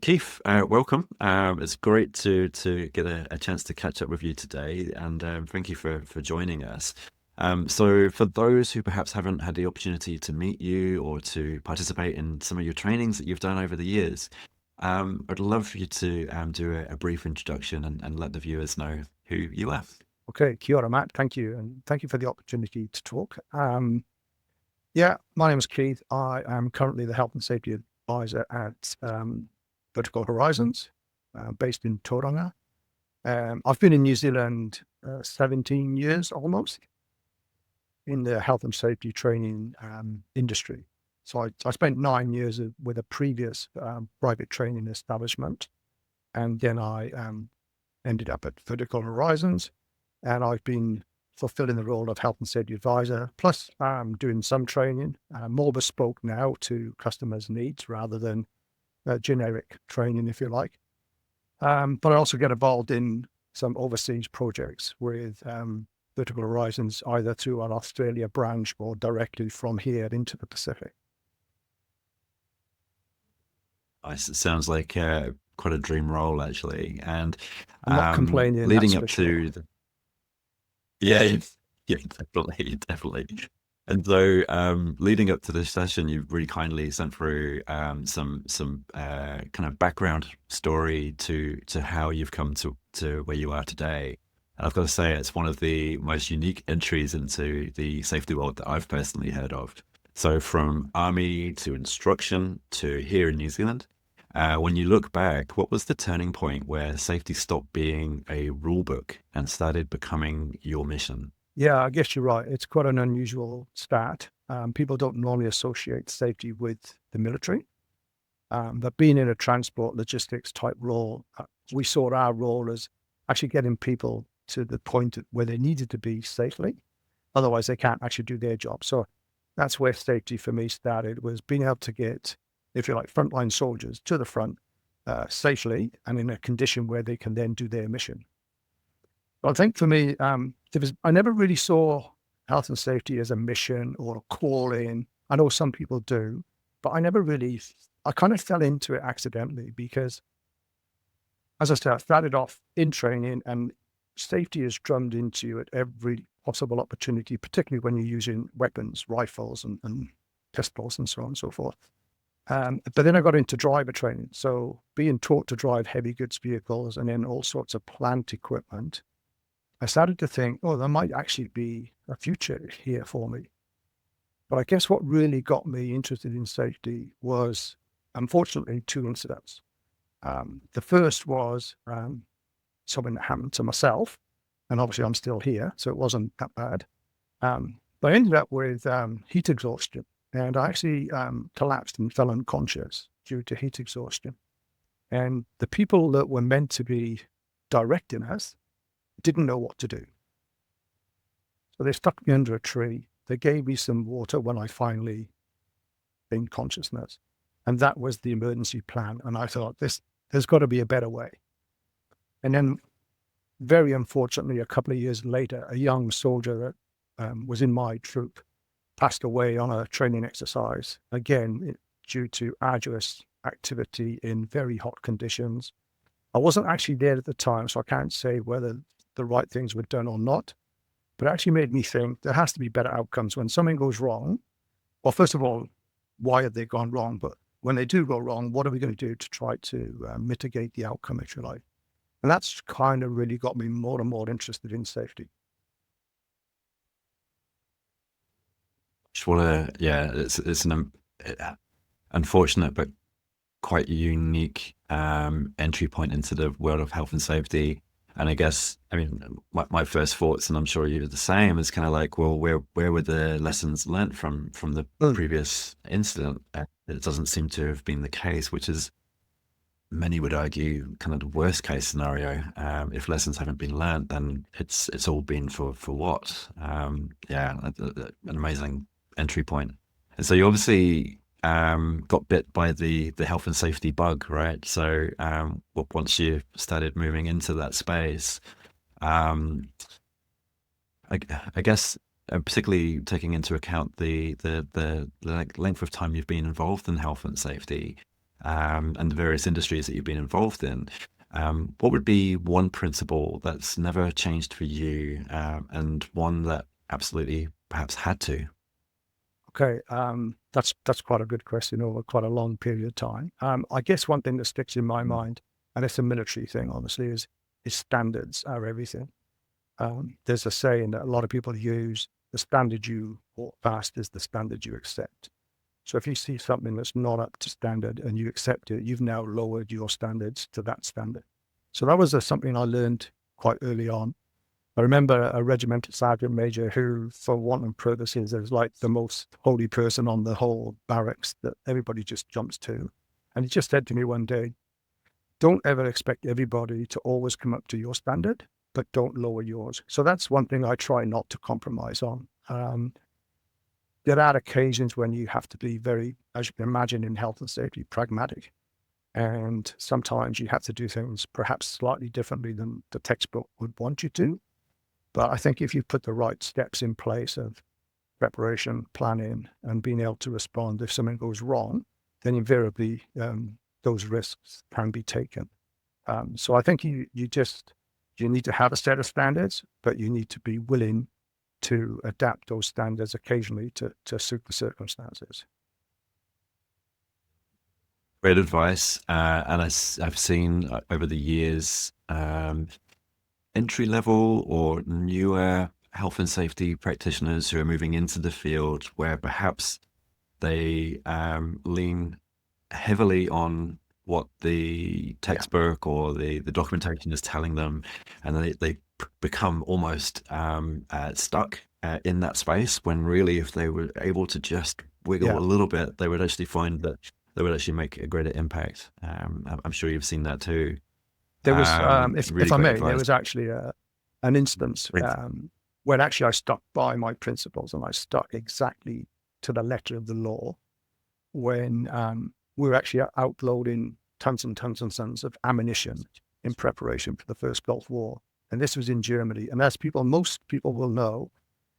Keith, welcome. It's great to get a chance to catch up with you today, and thank you for joining us. So, for those who perhaps haven't had the opportunity to meet you or to participate in some of your trainings that you've done over the years, I'd love for you to do a brief introduction and let the viewers know who you are. Okay, kia ora, Matt. Thank you. And thank you for the opportunity to talk. My name is Keith. I am currently the health and safety advisor at Vertical Horizonz, based in Tauranga. I've been in New Zealand 17 years almost in the health and safety training industry. So I spent 9 years with a previous private training establishment, and then I ended up at Vertical Horizonz, and I've been fulfilling the role of health and safety advisor, plus doing some training, more bespoke now to customers' needs rather than generic training, if you like. But I also get involved in some overseas projects with Vertical Horizonz, either through an Australia branch or directly from here into the Pacific. Nice. It sounds like quite a dream role, actually. And I'm not complaining, that's leading for up sure. to yeah, yeah, definitely, definitely. And so, leading up to this session, you've really kindly sent through some kind of background story to how you've come to where you are today. And I've got to say, it's one of the most unique entries into the safety world that I've personally heard of. So, from army to instruction to here in New Zealand, when you look back, what was the turning point where safety stopped being a rule book and started becoming your mission? Yeah, I guess you're right. It's quite an unusual stat. People don't normally associate safety with the military, but being in a transport logistics type role, we saw our role as actually getting people to the point where they needed to be safely. Otherwise, they can't actually do their job. So that's where safety for me started, was being able to get, if you like, frontline soldiers to the front safely and in a condition where they can then do their mission. I think for me, I never really saw health and safety as a mission or a calling. I know some people do, but I kind of fell into it accidentally because, as I said, I started off in training, and safety is drummed into you at every possible opportunity, particularly when you're using weapons, rifles and pistols and so on and so forth. But then I got into driver training. So being taught to drive heavy goods vehicles and then all sorts of plant equipment, I started to think, oh, there might actually be a future here for me. But I guess what really got me interested in safety was, unfortunately, two incidents. The first was something that happened to myself, and obviously I'm still here, so it wasn't that bad. But I ended up with heat exhaustion, and I actually collapsed and fell unconscious due to heat exhaustion. And the people that were meant to be directing us didn't know what to do. So they stuck me under a tree. They gave me some water when I finally gained consciousness. And that was the emergency plan. And I thought, there's got to be a better way. And then, very unfortunately, a couple of years later, a young soldier that was in my troop passed away on a training exercise, again, due to arduous activity in very hot conditions. I wasn't actually there at the time, so I can't say whether the right things were done or not, but it actually made me think there has to be better outcomes when something goes wrong. Well, first of all, why have they gone wrong? But when they do go wrong, what are we going to do to try to mitigate the outcome, if you like? And that's kind of really got me more and more interested in safety. Just want to, yeah, it's an unfortunate but quite unique entry point into the world of health and safety. And I guess, I mean, my first thoughts, and I'm sure you're the same, is kind of like, well, where were the lessons learnt from the Mm. previous incident? It doesn't seem to have been the case, which is, many would argue, kind of the worst case scenario. If lessons haven't been learnt, then it's all been for what? Yeah, an amazing entry point. And so you obviously got bit by the health and safety bug, right? So once you started moving into that space, um, I guess particularly taking into account the length of time you've been involved in health and safety, and the various industries that you've been involved in, what would be one principle that's never changed for you, and one that absolutely perhaps had to? Okay, that's quite a good question over quite a long period of time. I guess one thing that sticks in my Mm. mind, and it's a military thing, honestly, is standards are everything. There's a saying that a lot of people use: the standard you walk past is the standard you accept. So if you see something that's not up to standard and you accept it, you've now lowered your standards to that standard. So that was something I learned quite early on. I remember a regimental sergeant major who, for want of purposes, is like the most holy person on the whole barracks that everybody just jumps to. And he just said to me one day, don't ever expect everybody to always come up to your standard, but don't lower yours. So that's one thing I try not to compromise on. There are occasions when you have to be very, as you can imagine, in health and safety, pragmatic. And sometimes you have to do things perhaps slightly differently than the textbook would want you to. But I think if you put the right steps in place of preparation, planning, and being able to respond if something goes wrong, then invariably those risks can be taken. So I think you need to have a set of standards, but you need to be willing to adapt those standards occasionally to suit the circumstances. Great advice. And I've seen over the years, entry level or newer health and safety practitioners who are moving into the field where perhaps they lean heavily on what the Yeah, textbook or the documentation is telling them, and they become almost stuck in that space, when really if they were able to just wiggle yeah. a little bit, they would actually find that they would actually make a greater impact. I'm sure you've seen that too. There was, Really if I great may, there advice. was actually an instance when actually I stuck by my principles and I stuck exactly to the letter of the law when we were actually outloading tons and tons and tons of ammunition in preparation for the first Gulf War. And this was in Germany. And as most people will know,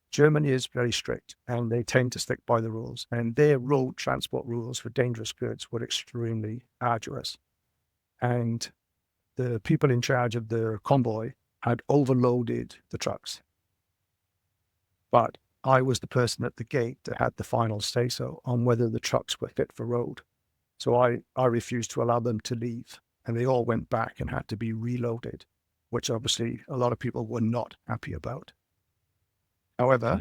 Germany is very strict and they tend to stick by the rules. And their road transport rules for dangerous goods were extremely arduous. And the people in charge of the convoy had overloaded the trucks. But I was the person at the gate that had the final say so on whether the trucks were fit for road. So I refused to allow them to leave. And they all went back and had to be reloaded, which obviously a lot of people were not happy about. However,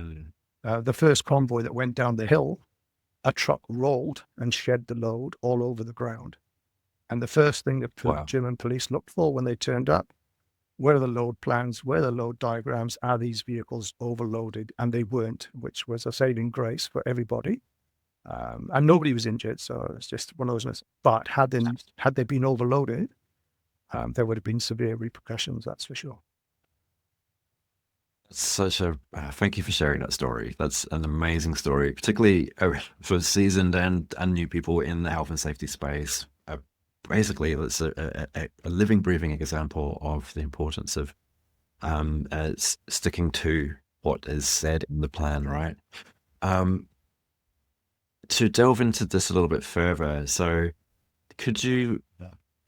Mm. the first convoy that went down the hill, a truck rolled and shed the load all over the ground. And the first thing the Wow. German police looked for when they turned up, where are the load plans, where are the load diagrams, are these vehicles overloaded? And they weren't, which was a saving grace for everybody. And nobody was injured, so it's just one of those ones. But had they been overloaded, there would have been severe repercussions, that's for sure. Such a thank you for sharing that story. That's an amazing story, particularly for seasoned and new people in the health and safety space. Basically, it's a living, breathing example of the importance of sticking to what is said in the plan, right? Um, to delve into this a little bit further, so could you,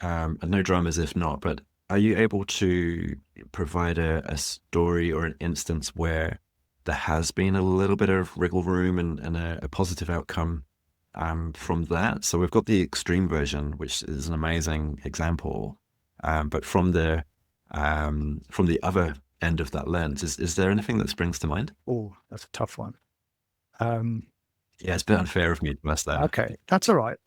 no dramas if not, but are you able to provide a story or an instance where there has been a little bit of wriggle room and a positive outcome from that? So we've got the extreme version, which is an amazing example, but from the other end of that lens, is there anything that springs to mind? Oh, that's a tough one. Um, Yeah, it's a bit unfair of me to ask that. okay, that's all right.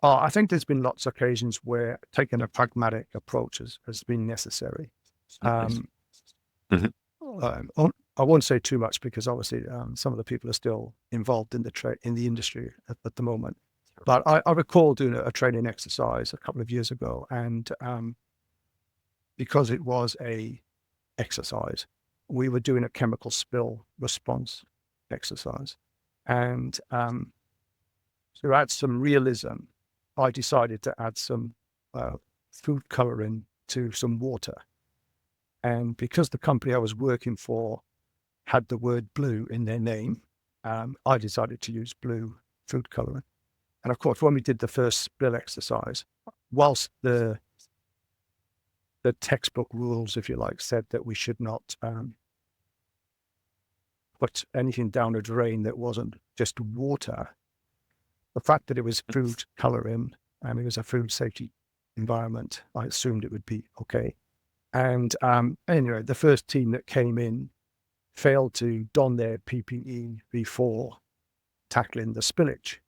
I think there's been lots of occasions where taking a pragmatic approach has been necessary. Nice. Um, Mhm. I won't say too much because obviously some of the people are still involved in the industry at the moment. But I recall doing a training exercise a couple of years ago, and because it was a exercise, we were doing a chemical spill response exercise, and to add some realism, I decided to add some food coloring to some water. And because the company I was working for had the word blue in their name, I decided to use blue food coloring. And of course, when we did the first spill exercise, whilst the textbook rules, if you like, said that we should not put anything down a drain that wasn't just water, the fact that it was food coloring and it was a food safety environment, I assumed it would be okay. And anyway, the first team that came in failed to don their PPE before tackling the spillage.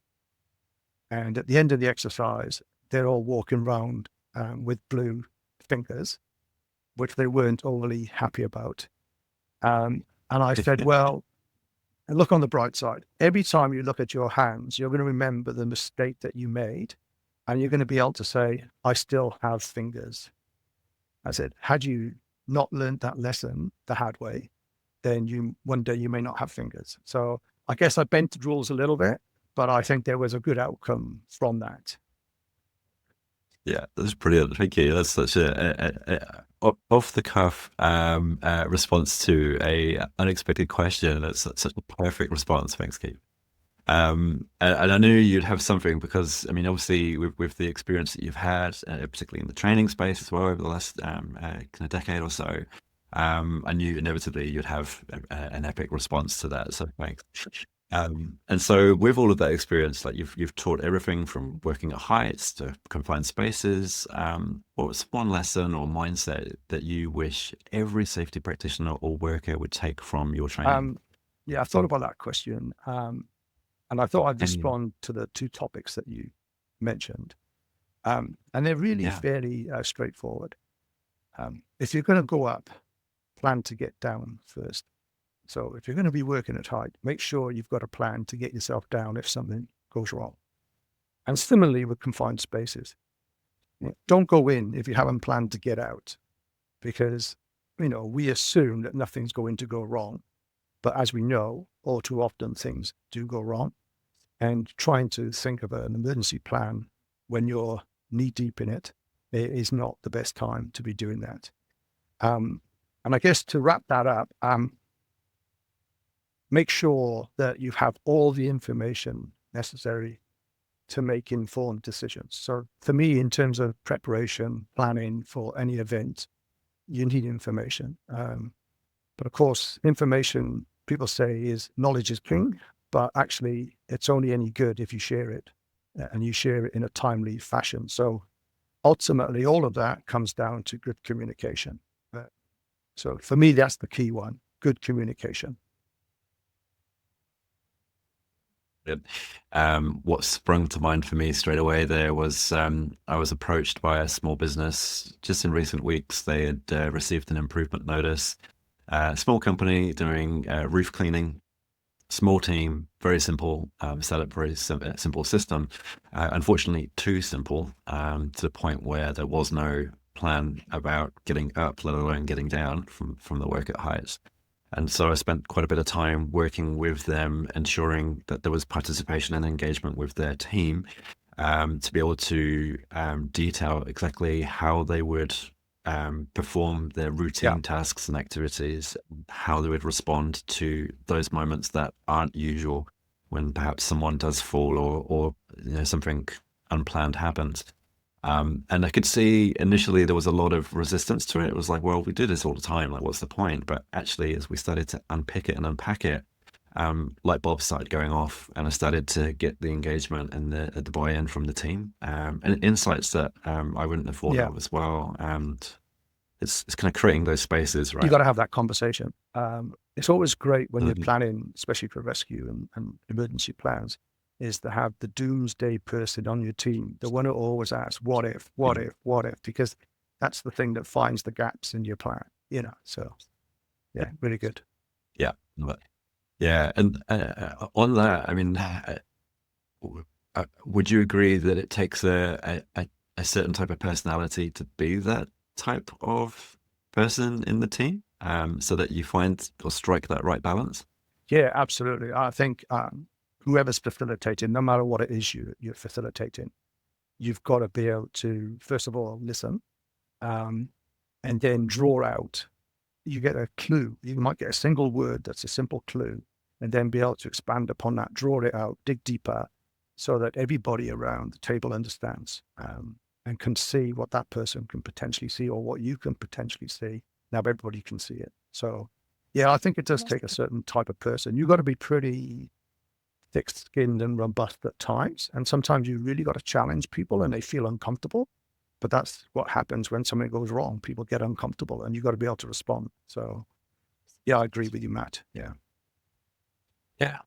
And at the end of the exercise, they're all walking around with blue fingers, which they weren't overly happy about. And I said, well, look on the bright side. Every time you look at your hands, you're going to remember the mistake that you made, and you're going to be able to say, I still have fingers. I said, had you not learned that lesson the hard way, then one day you may not have fingers. So I guess I bent the rules a little bit, but I think there was a good outcome from that. Yeah, that's brilliant. Thank you. That's such a off the cuff response to a unexpected question. That's such a perfect response. Thanks, Keith. And I knew you'd have something because, I mean, obviously with the experience that you've had, particularly in the training space as well over the last kind of decade or so, I knew inevitably you'd have an epic response to that. So thanks. And so with all of that experience, like you've taught everything from working at heights to confined spaces. What was one lesson or mindset that you wish every safety practitioner or worker would take from your training? Yeah, I thought about that question. And I thought I'd And respond to the two topics that you mentioned. And they're really yeah, fairly straightforward. If you're going to go up, plan to get down first. So if you're going to be working at height, make sure you've got a plan to get yourself down if something goes wrong. And similarly with confined spaces, don't go in if you haven't planned to get out, because, we assume that nothing's going to go wrong. But as we know, all too often things do go wrong. And trying to think of an emergency plan when you're knee deep in it is not the best time to be doing that. And I guess to wrap that up, make sure that you have all the information necessary to make informed decisions. So for me, in terms of preparation, planning for any event, you need information. But of course, information, people say, is knowledge is king, but actually it's only any good if you share it, and you share it in a timely fashion. So ultimately, all of that comes down to good communication. So for me, that's the key one, good communication. What sprung to mind for me straight away there was I was approached by a small business just in recent weeks. They had received an improvement notice. Small company doing roof cleaning, small team, very simple setup, very simple system. Unfortunately, too simple to the point where there was no plan about getting up, let alone getting down from the work at heights. And so I spent quite a bit of time working with them, ensuring that there was participation and engagement with their team to be able to detail exactly how they would perform their routine tasks and activities, how they would respond to those moments that aren't usual when perhaps someone does fall or something unplanned happens. And I could see initially there was a lot of resistance to it. It was like, well, we do this all the time. Like, what's the point? But actually, as we started to unpick it and unpack it, light bulbs started going off, and I started to get the engagement and the buy-in from the team, and insights that I wouldn't have thought of as well. And it's kind of creating those spaces, right? You got to have that conversation. It's always great when you're Mhm. planning, especially for rescue and emergency plans, is to have the doomsday person on your team, the one who always asks, what if, because that's the thing that finds the gaps in your plan, so yeah, really good. Yeah. Yeah. And on that, I mean, would you agree that it takes a certain type of personality to be that type of person in the team, so that you find or strike that right balance? Yeah, absolutely. I think whoever's facilitating, no matter what it is you're facilitating, you've got to be able to, first of all, listen, and then draw out. You get a clue. You might get a single word that's a simple clue, and then be able to expand upon that, draw it out, dig deeper, so that everybody around the table understands and can see what that person can potentially see or what you can potentially see. Now everybody can see it. So, yeah, I think it does take a certain type of person. You've got to be pretty thick-skinned and robust at times. And sometimes you really got to challenge people and they feel uncomfortable. But that's what happens when something goes wrong. People get uncomfortable and you've got to be able to respond. So, yeah, I agree with you, Matt. Yeah. Yeah.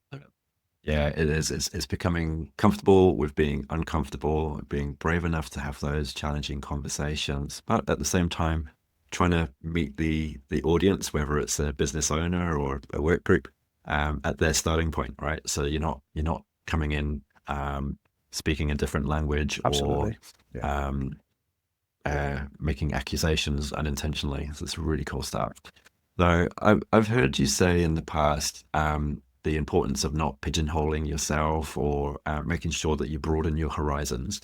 Yeah, it is. It's becoming comfortable with being uncomfortable, being brave enough to have those challenging conversations, but at the same time, trying to meet the audience, whether it's a business owner or a work group, at their starting point, right? So you're not coming in speaking a different language Absolutely. or making accusations unintentionally. So it's really cool stuff. Though I've heard you say in the past the importance of not pigeonholing yourself or making sure that you broaden your horizons.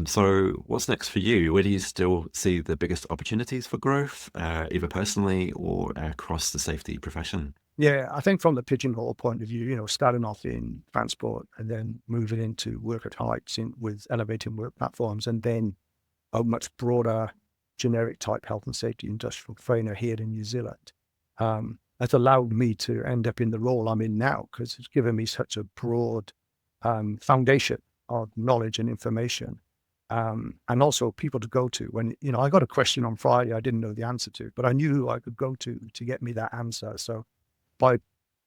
So what's next for you? Where do you still see the biggest opportunities for growth, either personally or across the safety profession? Yeah, I think from the pigeonhole point of view, starting off in transport and then moving into work at heights with elevating work platforms, and then a much broader generic type health and safety industrial trainer here in New Zealand, has allowed me to end up in the role I'm in now because it's given me such a broad foundation of knowledge and information. And also people to go to when, I got a question on Friday I didn't know the answer to, but I knew who I could go to get me that answer. So by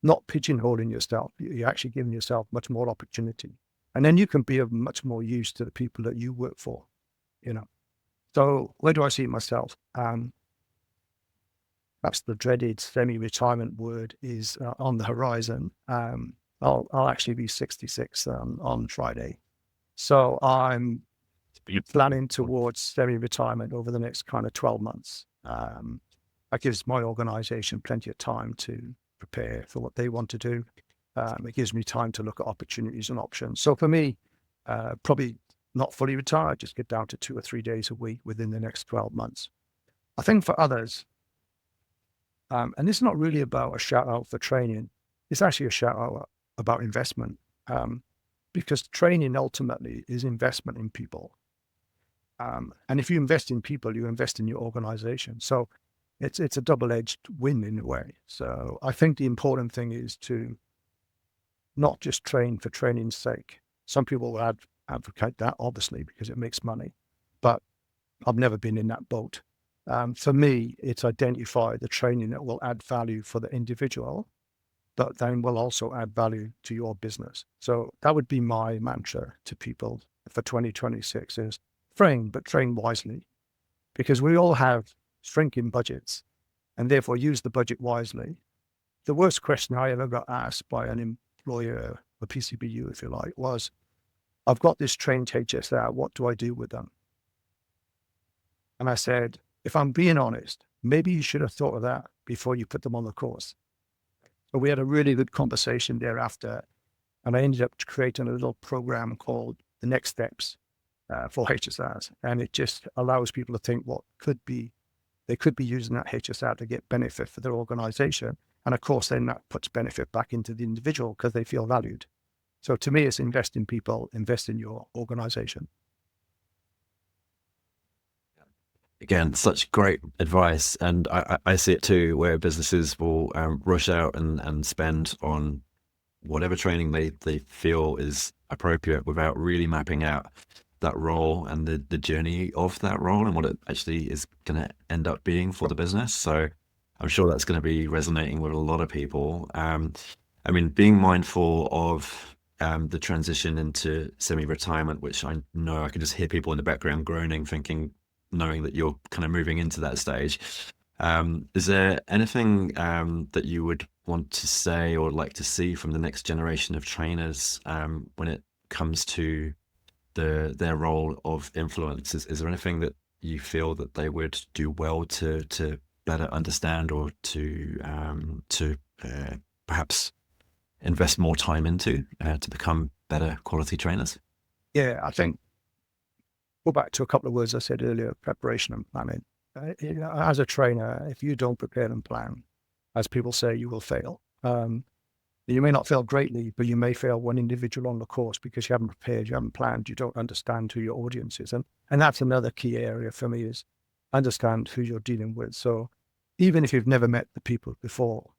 not pigeonholing yourself, you're actually giving yourself much more opportunity. And then you can be of much more use to the people that you work for, So where do I see myself? Perhaps the dreaded semi-retirement word is on the horizon. I'll actually be 66 on Friday. So I'm planning towards semi-retirement over the next kind of 12 months. That gives my organization plenty of time to prepare for what they want to do. It gives me time to look at opportunities and options. So for me, probably not fully retired, just get down to 2 or 3 days a week within the next 12 months. I think for others, and it's not really about a shout out for training, it's actually a shout out about investment, because training ultimately is investment in people. And if you invest in people, you invest in your organization. So it's a double-edged win in a way. So I think the important thing is to not just train for training's sake. Some people will advocate that, obviously, because it makes money. But I've never been in that boat. For me, it's identify the training that will add value for the individual, but then will also add value to your business. So that would be my mantra to people for 2026 is train, but train wisely, because we all have shrinking budgets and therefore use the budget wisely. The worst question I ever got asked by an employer, a PCBU, if you like, was, I've got this trained HSR, what do I do with them? And I said, if I'm being honest, maybe you should have thought of that before you put them on the course. But we had a really good conversation thereafter, and I ended up creating a little program called the Next Steps for HSRs. And it just allows people to think they could be using that HSR to get benefit for their organization. And of course, then that puts benefit back into the individual because they feel valued. So to me, it's invest in people, invest in your organization. Again, such great advice. And I see it too, where businesses will rush out and spend on whatever training they feel is appropriate without really mapping out that role and the journey of that role and what it actually is going to end up being for the business. So I'm sure that's going to be resonating with a lot of people. I mean, being mindful of the transition into semi-retirement, which I know I can just hear people in the background groaning, knowing that you're kind of moving into that stage. Is there anything that you would want to say or like to see from the next generation of trainers when it comes to their role of influence? Is there anything that you feel that they would do well to better understand or to perhaps invest more time into to become better quality trainers? Yeah, I think go back to a couple of words I said earlier, preparation and planning. As a trainer, if you don't prepare and plan, as people say, you will fail. You may not fail greatly, but you may fail one individual on the course because you haven't prepared, you haven't planned, you don't understand who your audience is. And that's another key area for me, is understand who you're dealing with. So even if you've never met the people before,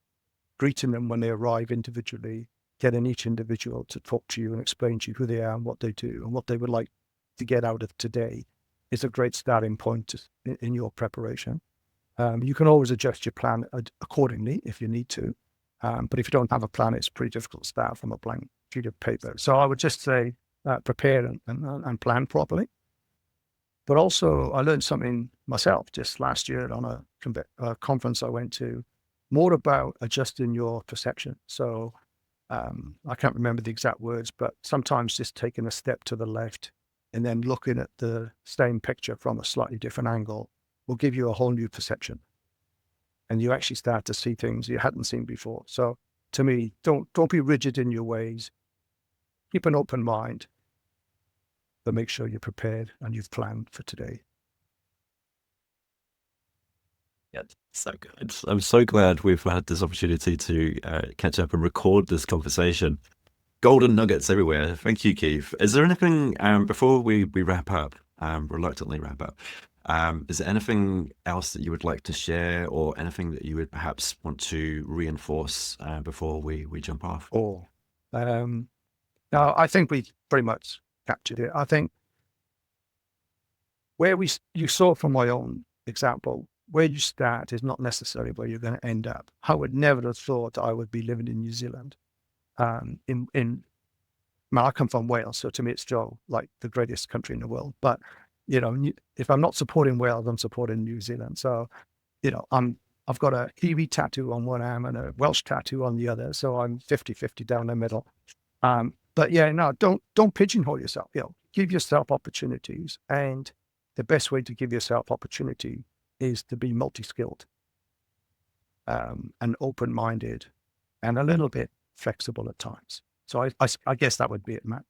greeting them when they arrive individually, getting each individual to talk to you and explain to you who they are and what they do and what they would like to get out of today is a great starting point in your preparation. You can always adjust your plan accordingly if you need to. But if you don't have a plan, it's pretty difficult to start from a blank sheet of paper. So I would just say prepare and plan properly. But also, I learned something myself just last year on a conference I went to, more about adjusting your perception. So I can't remember the exact words, but sometimes just taking a step to the left and then looking at the same picture from a slightly different angle will give you a whole new perception. And you actually start to see things you hadn't seen before. So to me, don't be rigid in your ways. Keep an open mind, but make sure you're prepared and you've planned for today. Yeah, so good. I'm so glad we've had this opportunity to catch up and record this conversation. Golden nuggets everywhere. Thank you, Keith. Is there anything before we wrap up, reluctantly wrap up? Is there anything else that you would like to share, or anything that you would perhaps want to reinforce before we jump off? No, I think we pretty much captured it. I think where you saw from my own example, where you start is not necessarily where you're going to end up. I would never have thought I would be living in New Zealand. I come from Wales, so to me it's still like the greatest country in the world. But if I'm not supporting Wales, I'm supporting New Zealand. So, I've got a Kiwi tattoo on one arm and a Welsh tattoo on the other. So I'm 50-50 down the middle. But yeah, no, don't pigeonhole yourself. Give yourself opportunities. And the best way to give yourself opportunity is to be multi-skilled, and open-minded, and a little bit flexible at times. So I guess that would be it, Matt.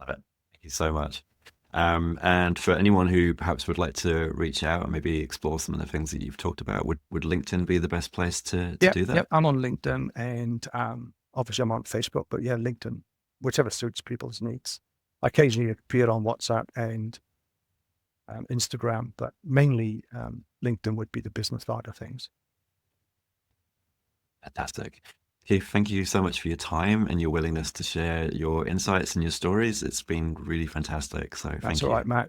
Love it. Thank you so much. And for anyone who perhaps would like to reach out and maybe explore some of the things that you've talked about, would LinkedIn be the best place to do that? Yep, I'm on LinkedIn, and obviously I'm on Facebook, but yeah, LinkedIn, whichever suits people's needs. I occasionally appear on WhatsApp and Instagram, but mainly LinkedIn would be the business side of things. Fantastic. Keith, thank you so much for your time and your willingness to share your insights and your stories. It's been really fantastic. So thank you. That's all right, Matt.